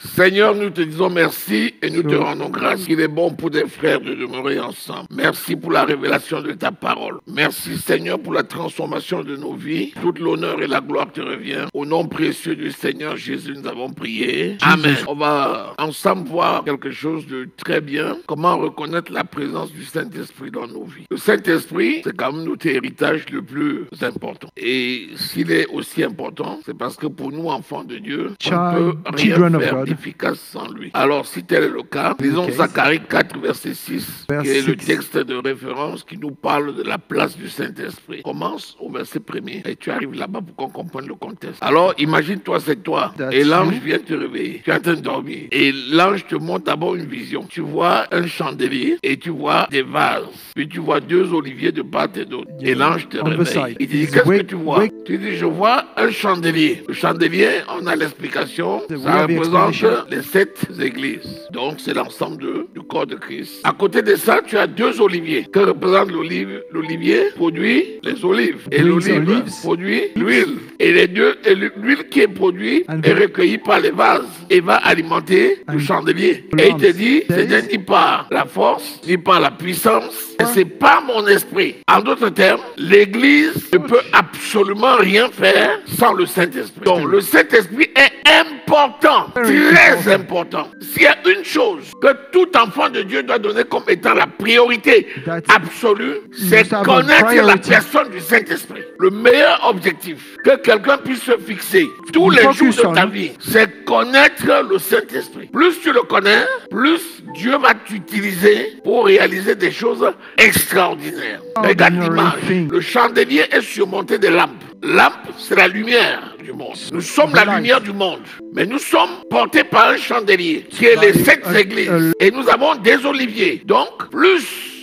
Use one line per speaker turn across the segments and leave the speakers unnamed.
Seigneur, nous te disons merci et nous te rendons grâce. Il est bon pour des frères de demeurer ensemble. Merci pour la révélation de ta parole. Merci Seigneur pour la transformation de nos vies. Toute l'honneur et la gloire te revient. Au nom précieux du Seigneur Jésus, nous avons prié. Amen. On va ensemble voir quelque chose de très bien. Comment reconnaître la présence du Saint-Esprit dans nos vies. Le Saint-Esprit, c'est quand même notre héritage le plus important. Et s'il est aussi important, c'est parce que pour nous, enfants de Dieu, on ne peut rien faire efficace sans lui. Alors, si tel est le cas, lisons Zacharie 4, verset 6, qui est le texte de référence qui nous parle de la place du Saint-Esprit. Commence au verset 1er et tu arrives là-bas pour qu'on comprenne le contexte. Alors, imagine-toi, c'est toi. Et l'ange vient te réveiller. Tu es en train de dormir. Et l'ange te montre d'abord une vision. Tu vois un chandelier et tu vois des vases. Puis tu vois deux oliviers de part et d'autre. Et l'ange te réveille. Il te dit, qu'est-ce que tu vois? Tu dis, je vois un chandelier. Le chandelier, on a l'explication. Ça représente les 7 églises. Donc, c'est l'ensemble du corps de Christ. À côté de ça, tu as deux oliviers. Que représente l'olive? L'olivier produit les olives. Et l'olive produit l'huile. Et les deux, et l'huile qui est produite est recueillie par les vases et va alimenter le chandelier. Et il te dit, ce n'est ni par la force, ni par la puissance, et c'est pas mon esprit. En d'autres termes, l'Église ne peut absolument rien faire sans le Saint-Esprit. Donc, le Saint-Esprit est important, très important. S'il y a une chose que tout enfant de Dieu doit donner comme étant la priorité absolue, c'est connaître la personne du Saint-Esprit. Le meilleur objectif que quelqu'un puisse se fixer tous les jours de ta vie, c'est connaître le Saint-Esprit. Plus tu le connais, plus Dieu va t'utiliser pour réaliser des choses extraordinaires. Regarde l'image. Le chandelier est surmonté de lampes. Lampe, c'est la lumière du monde. Nous sommes la lumière du monde. Mais nous sommes portés par un chandelier qui est les 7 églises. Et nous avons des oliviers. Donc,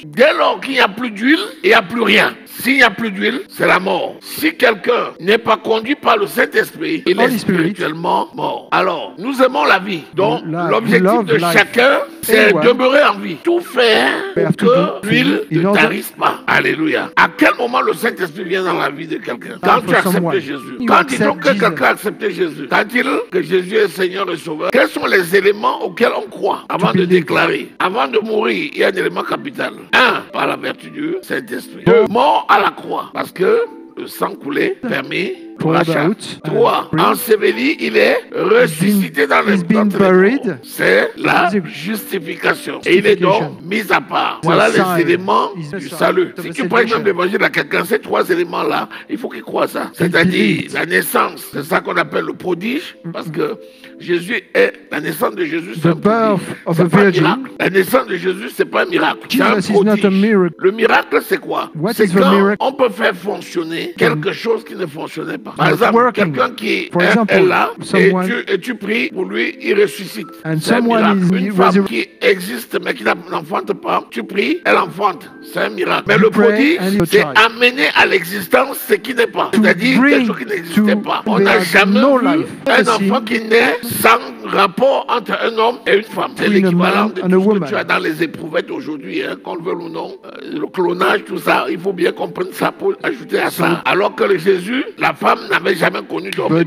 dès lors qu'il n'y a plus d'huile, il n'y a plus rien. S'il n'y a plus d'huile, c'est la mort. Si quelqu'un n'est pas conduit par le Saint-Esprit, il est spirituellement mort. Alors, nous aimons la vie. Donc, l'objectif de chacun, c'est de demeurer en vie. Tout faire pour que l'huile ne tarisse pas. Alléluia. À quel moment le Saint-Esprit vient dans la vie de quelqu'un? Quand tu acceptes Jésus. Quand disons que quelqu'un a accepté Jésus. Quand il dit que Jésus est Seigneur et Sauveur, quels sont les éléments auxquels on croit avant de déclarer? Avant de mourir, il y a un élément capital. 1, par la vertu du Saint-Esprit. 2, mort à la croix, parce que le sang coulé permet pour rachat. 3, enseveli, il est ressuscité dans l'esprit. C'est la justification. Et il est donc mis à part. Voilà les éléments du salut. Si tu prends exemple l'évangile à quelqu'un, ces 3 éléments-là, il faut qu'il croie ça. C'est-à-dire la naissance, c'est ça qu'on appelle le prodige, parce que Jésus est, la naissance de Jésus, c'est un prodige. C'est pas un miracle. La naissance de Jésus, c'est pas un miracle. C'est un prodige. Le miracle, c'est quoi? C'est quand on peut faire fonctionner quelque chose qui ne fonctionnait pas. Par exemple, quelqu'un qui est là et tu pries pour lui, il ressuscite. C'est un miracle. Une femme qui existe mais qui n'enfante pas, tu pries, elle enfante. C'est un miracle. Mais le prodige, c'est amener à l'existence ce qui n'est pas. C'est-à-dire quelque chose qui n'existait pas. On n'a jamais vu un enfant qui naît sans rapport entre un homme et une femme. C'est l'équivalent de tout ce que tu as dans les éprouvettes aujourd'hui, qu'on le veuille ou non. Le clonage, tout ça, il faut bien comprendre ça pour ajouter à ça. Alors que Jésus, la femme n'avait jamais connu d'homme.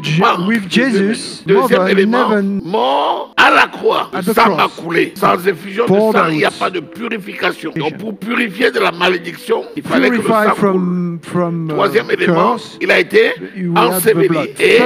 Deuxième élément, mort à la croix. Le sang a coulé. Sans effusion de sang, il n'y a pas de purification. Donc pour purifier de la malédiction, il fallait que le sang coule. Troisième élément, il a été enseveli. Et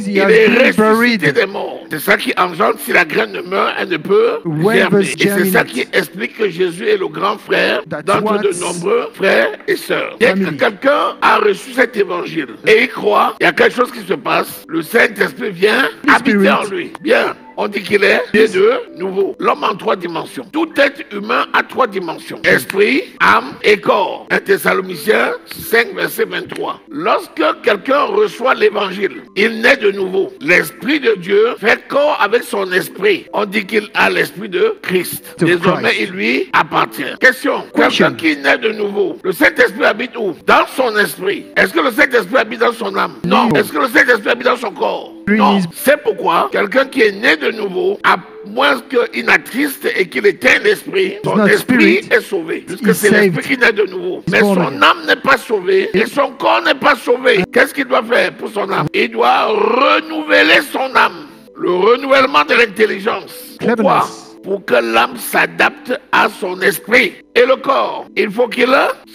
il est ressuscité des morts. C'est ça qui engendre, si la graine ne meurt, elle ne peut germer. Et c'est ça qui explique que Jésus est le grand frère d'entre de nombreux frères et sœurs. Dès que quelqu'un a reçu cet évangile et il croit, il y a quelque chose qui se passe. Le Saint-Esprit vient habiter en lui. Bien. On dit qu'il est né de nouveau. L'homme en 3 dimensions. Tout être humain a 3 dimensions. Esprit, âme et corps. 1 Thessaloniciens 5, verset 23. Lorsque quelqu'un reçoit l'évangile, il naît de nouveau. L'Esprit de Dieu fait corps avec son esprit. On dit qu'il a l'Esprit de Christ. Désormais, il lui appartient. Question. Quelqu'un qui naît de nouveau, le Saint-Esprit habite où? Dans son esprit. Est-ce que le Saint-Esprit habite dans son âme? Non. Est-ce que le Saint-Esprit habite dans son corps? Non. C'est pourquoi quelqu'un qui est né de nouveau, à moins qu'il n'attriste et qu'il éteigne l'esprit, son esprit est sauvé. Puisque c'est l'esprit qui naît de nouveau. Mais son âme n'est pas sauvée et son corps n'est pas sauvé. Qu'est-ce qu'il doit faire pour son âme? Il doit renouveler son âme. Le renouvellement de l'intelligence. Pourquoi?
Cleverness.
Pour que l'âme s'adapte à son esprit. Et le corps, il faut qu'il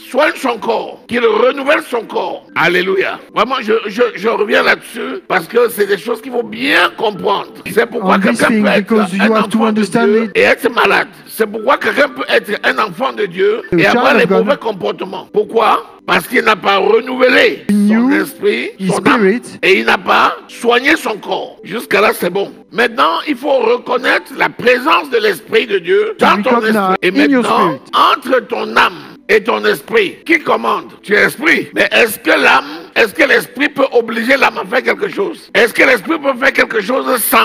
soigne son corps, qu'il renouvelle son corps. Alléluia. Vraiment, je reviens là-dessus parce que c'est des choses qu'il faut bien comprendre. C'est pourquoi quelqu'un peut être un enfant de Dieu et être malade. C'est pourquoi quelqu'un peut être un enfant de Dieu et avoir les mauvais comportements. Pourquoi? Parce qu'il n'a pas renouvelé son esprit, son âme, et il n'a pas soigné son corps. Jusqu'à là, c'est bon. Maintenant, il faut reconnaître la présence de l'Esprit de Dieu dans ton esprit. Et maintenant, entre ton âme et ton esprit, qui commande? Tu es esprit. Mais est-ce que l'esprit peut obliger l'âme à faire quelque chose? Est-ce que l'esprit peut faire quelque chose sans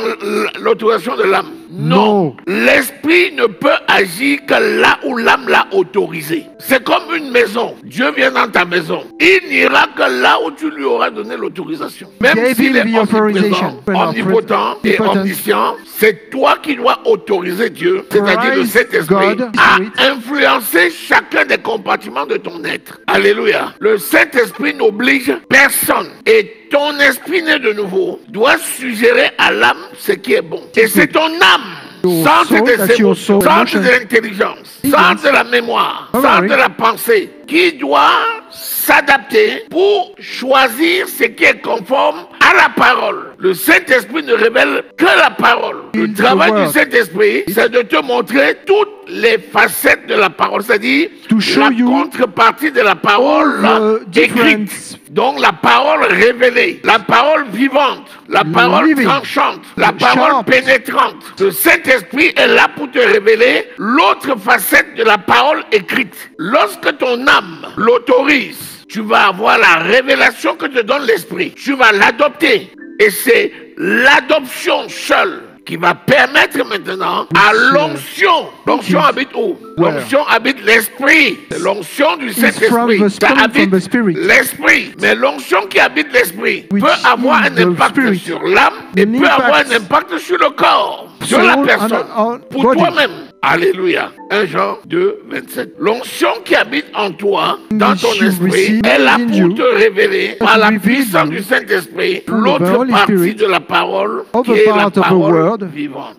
l'autorisation de l'âme? Non. L'esprit ne peut agir que là où l'âme l'a autorisé. C'est comme une maison. Dieu vient dans ta maison. Il n'ira que là où tu lui auras donné l'autorisation. Même s'il est omniprésent, omnipotent et omniscient, c'est toi qui dois autoriser Dieu, c'est-à-dire le Saint-Esprit, à influencer chacun des compartiments de ton être. Alléluia. Le Saint-Esprit n'oblige personne. Et ton esprit né de nouveau doit suggérer à l'âme ce qui est bon. Et c'est ton âme, centre des émotions, centre de l'intelligence, centre de la mémoire, centre de la pensée, qui doit s'adapter pour choisir ce qui est conforme à la parole. Le Saint-Esprit ne révèle que la parole. Le travail du Saint-Esprit, c'est de te montrer toutes les facettes de la parole, c'est-à-dire la contrepartie de la parole écrite. Donc la parole révélée, la parole vivante, la parole tranchante, la parole pénétrante. Le Saint-Esprit est là pour te révéler l'autre facette de la parole écrite. Lorsque ton âme l'autorise, tu vas avoir la révélation que te donne l'Esprit. Tu vas l'adopter. Et c'est l'adoption seule qui va permettre maintenant à l'onction. L'onction habite où? L'onction habite l'esprit. C'est l'onction du Saint-Esprit. Ça habite l'esprit. Mais l'onction qui habite l'esprit peut avoir un impact sur l'âme et peut avoir un impact sur le corps, sur la personne, pour toi-même. Alléluia. 1 Jean 2, 27. L'onction qui habite en toi, dans ton esprit, est là pour te révéler, par la puissance du Saint-Esprit, l'autre partie de la parole, qui est la parole vivante.